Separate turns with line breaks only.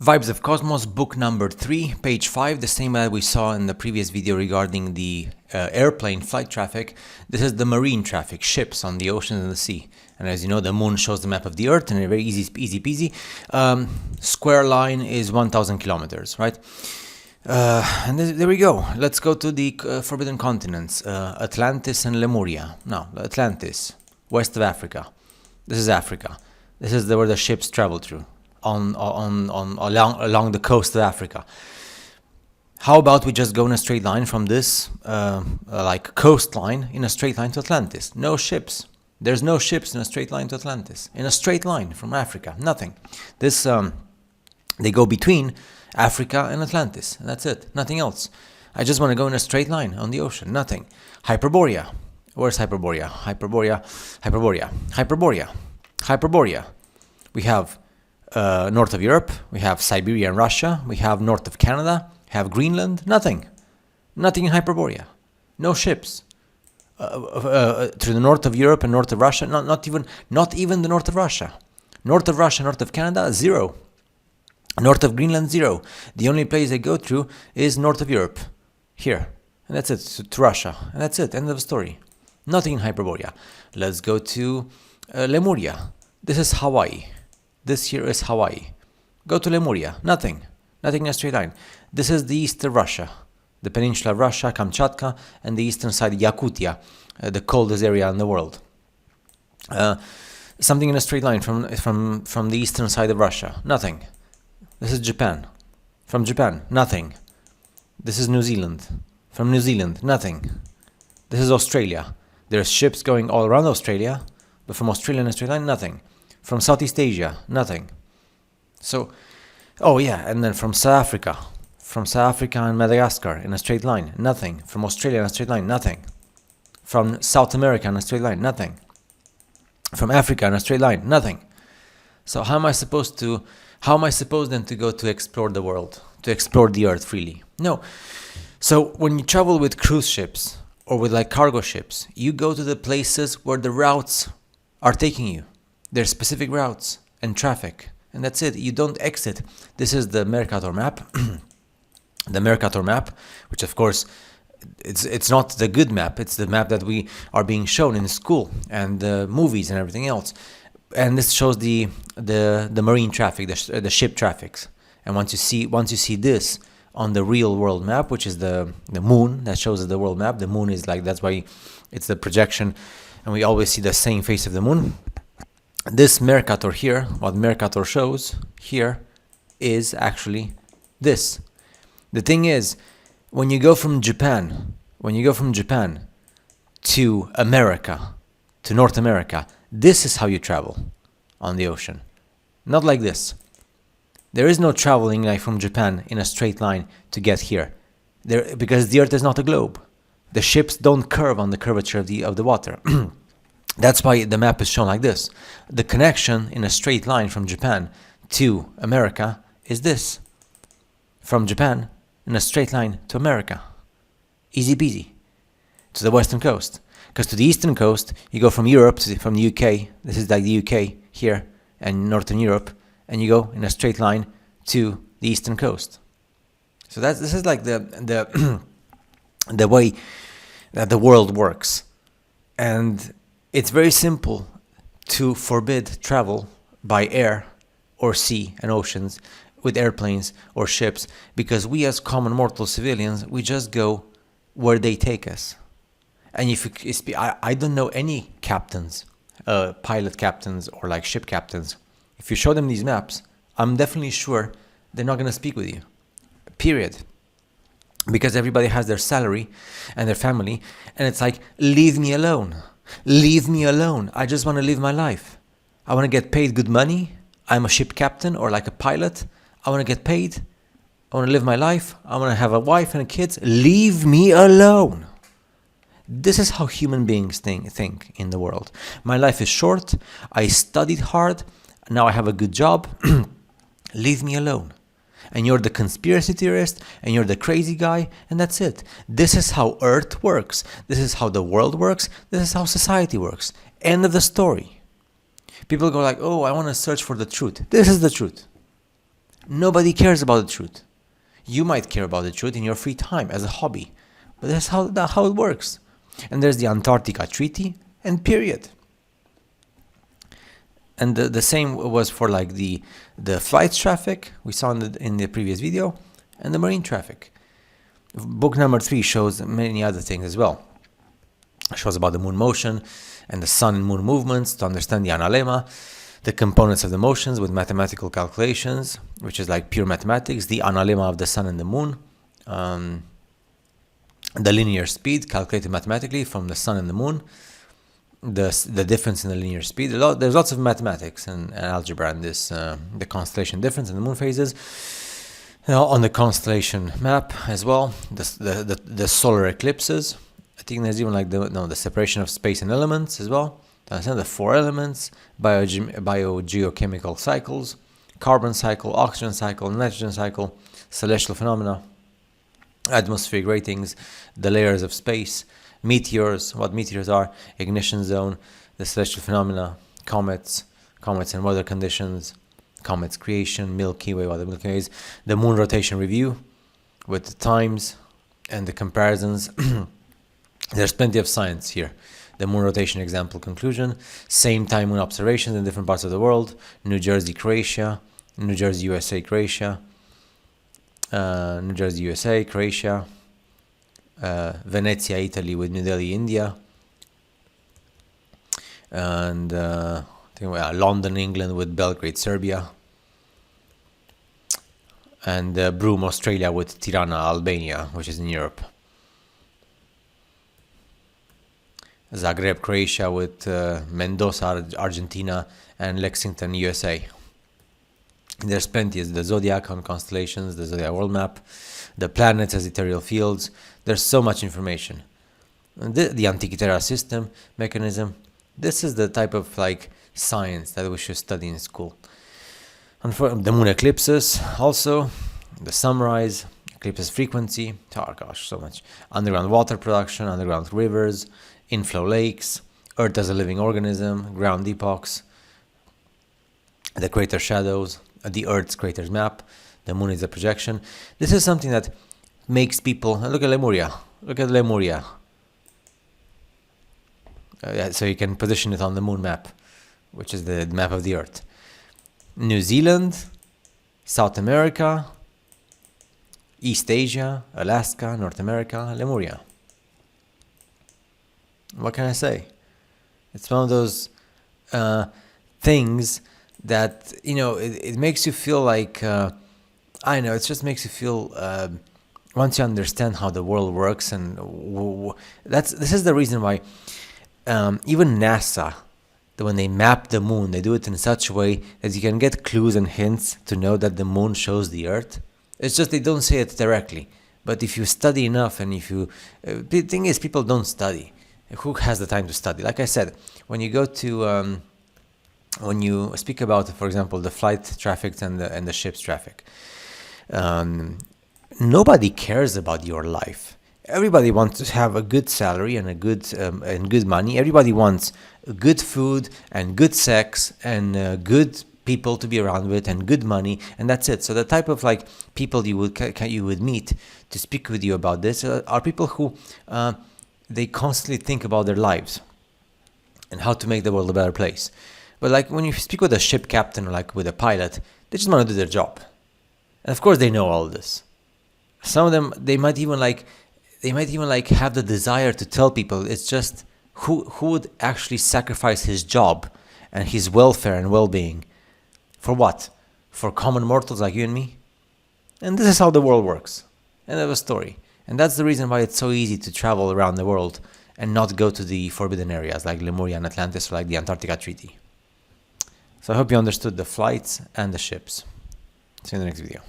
Vibes of Cosmos, book number 3, page 5, the same as we saw in the previous video regarding the airplane flight traffic. This is the marine traffic, ships on the ocean and the sea. And as you know, the moon shows the map of the Earth, and a very easy peasy. Square line is 1,000 kilometers, right? And there we go. Let's go to the forbidden continents, Atlantis and Lemuria. Now, Atlantis, west of Africa. This is Africa. This is where the ships travel through. Along the coast of Africa. How about we just go in a straight line from this coastline in a straight line to Atlantis? No ships. There's no ships in a straight line to Atlantis. In a straight line from Africa, nothing. This they go between Africa and Atlantis, and that's it. Nothing else. I just want to go in a straight line on the ocean. Nothing. Hyperborea. Where's Hyperborea? Hyperborea. We have north of Europe, we have Siberia and Russia, we have north of Canada, have Greenland, nothing in Hyperborea, no ships. To the north of Europe and north of Russia, not even the north of Russia, north of Canada, zero. North of Greenland, zero. The only place they go through is north of Europe, here, and that's it, to Russia, and that's it, end of story. Nothing in Hyperborea. Let's go to Lemuria. This is Hawaii. This here is Hawaii. Go to Lemuria. Nothing in a straight line. This is the east of Russia, the peninsula of Russia, Kamchatka, and the eastern side, Yakutia, the coldest area in the world. Something in a straight line from the eastern side of Russia. Nothing. This is Japan. From Japan, nothing. This is New Zealand. From New Zealand, nothing. This is Australia. There's ships going all around Australia, but from Australia in a straight line, nothing. From Southeast Asia, nothing. So, oh yeah, and then from South Africa and Madagascar in a straight line, nothing. From Australia in a straight line, nothing. From South America in a straight line, nothing. From Africa in a straight line, nothing. So how am I supposed then to go to explore the world, to explore the earth freely? No. So when you travel with cruise ships or with like cargo ships, you go to the places where the routes are taking you. There's specific routes and traffic, and that's it. You don't exit. This is the Mercator map. The Mercator map, which of course, it's not the good map. It's the map that we are being shown in school and movies and everything else. And this shows the marine traffic, the ship traffics. And once you see this on the real world map, which is the moon that shows the world map. The moon is like, that's why it's the projection, and we always see the same face of the moon. This Mercator here, what Mercator shows here, is actually this. The thing is, when you go from Japan to America, to North America, this is how you travel on the ocean. Not like this. There is no traveling like from Japan in a straight line to get here. Because the earth is not a globe. The ships don't curve on the curvature of the water. That's why the map is shown like this. The connection in a straight line from Japan to America is this. From Japan in a straight line to America. Easy peasy. To the western coast. Because to the eastern coast, you go from Europe, from the UK. This is like the UK here, and Northern Europe. And you go in a straight line to the eastern coast. So this is like the way that the world works. And it's very simple to forbid travel by air or sea and oceans with airplanes or ships, because we as common mortal civilians, we just go where they take us. And I don't know any captains, pilot captains or like ship captains. If you show them these maps, I'm definitely sure they're not going to speak with you. Period. Because everybody has their salary and their family, and it's like, leave me alone. Leave me alone. I just want to live my life. I want to get paid good money. I'm a ship captain or like a pilot. I want to get paid. I want to live my life. I want to have a wife and kids. Leave me alone. This is how human beings think in the world. My life is short. I studied hard. Now I have a good job. Leave me alone. And you're the conspiracy theorist, and you're the crazy guy, and that's it. This is how Earth works. This is how the world works. This is how society works. End of the story. People go like, oh, I want to search for the truth. This is the truth. Nobody cares about the truth. You might care about the truth in your free time as a hobby, but that's how it works. And there's the Antarctica Treaty, and period. And the same was for like the flight traffic we saw in the previous video, and the marine traffic. Book number 3 shows many other things as well. It shows about the moon motion and the sun and moon movements to understand the analemma, the components of the motions with mathematical calculations, which is like pure mathematics, the analemma of the sun and the moon, the linear speed calculated mathematically from the sun and the moon, the difference in the linear speed. There's lots of mathematics and algebra in this, the constellation difference in the moon phases. On the constellation map as well, the solar eclipses. I think there's even like the separation of space and elements as well. The 4 elements, biogeochemical cycles, carbon cycle, oxygen cycle, nitrogen cycle, celestial phenomena, atmospheric ratings, the layers of space, meteors, what meteors are, ignition zone, the celestial phenomena, comets and weather conditions, comets creation, Milky Way, what the Milky Way is, the moon rotation review with the times and the comparisons. There's plenty of science here. The moon rotation example conclusion, same time moon observations in different parts of the world, New Jersey, Croatia, New Jersey, USA, Croatia, New Jersey, USA, Croatia, Venezia, Italy with New Delhi, India, and London, England with Belgrade, Serbia, and Broome, Australia with Tirana, Albania, which is in Europe. Zagreb, Croatia with Mendoza, Argentina, and Lexington, USA. There's plenty. The zodiac on constellations, the zodiac world map, the planets as ethereal fields. There's so much information. The Antikythera system mechanism. This is the type of like science that we should study in school. And for the moon eclipses, also the sunrise, eclipses frequency. Oh gosh, so much. Underground water production, underground rivers, inflow lakes, Earth as a living organism, ground epochs, the crater shadows, the Earth's craters map, the moon is a projection. This is something that makes people look at Lemuria. Look at Lemuria. So you can position it on the moon map, which is the map of the Earth. New Zealand, South America, East Asia, Alaska, North America, Lemuria. What can I say? It's one of those things that, it makes you feel like, it just makes you feel, once you understand how the world works, and this is the reason why even NASA, when they map the moon, they do it in such a way that you can get clues and hints to know that the moon shows the Earth. It's just they don't say it directly. But if you study enough, and the thing is, people don't study. Who has the time to study? Like I said, when you go to, when you speak about, for example, the flight traffic and the ship's traffic, nobody cares about your life. Everybody wants to have a good salary and good money. Everybody wants good food and good sex and good people to be around with and good money, and that's it. So the type of like people you would meet to speak with you about this are people who they constantly think about their lives and how to make the world a better place. But like when you speak with a ship captain or like with a pilot, they just want to do their job. And of course they know all this. Some of them, they might even have the desire to tell people. It's just who would actually sacrifice his job and his welfare and well-being for what? For common mortals like you and me? And this is how the world works. End of a story. And that's the reason why it's so easy to travel around the world and not go to the forbidden areas like Lemuria and Atlantis or like the Antarctica Treaty. So I hope you understood the flights and the ships. See you in the next video.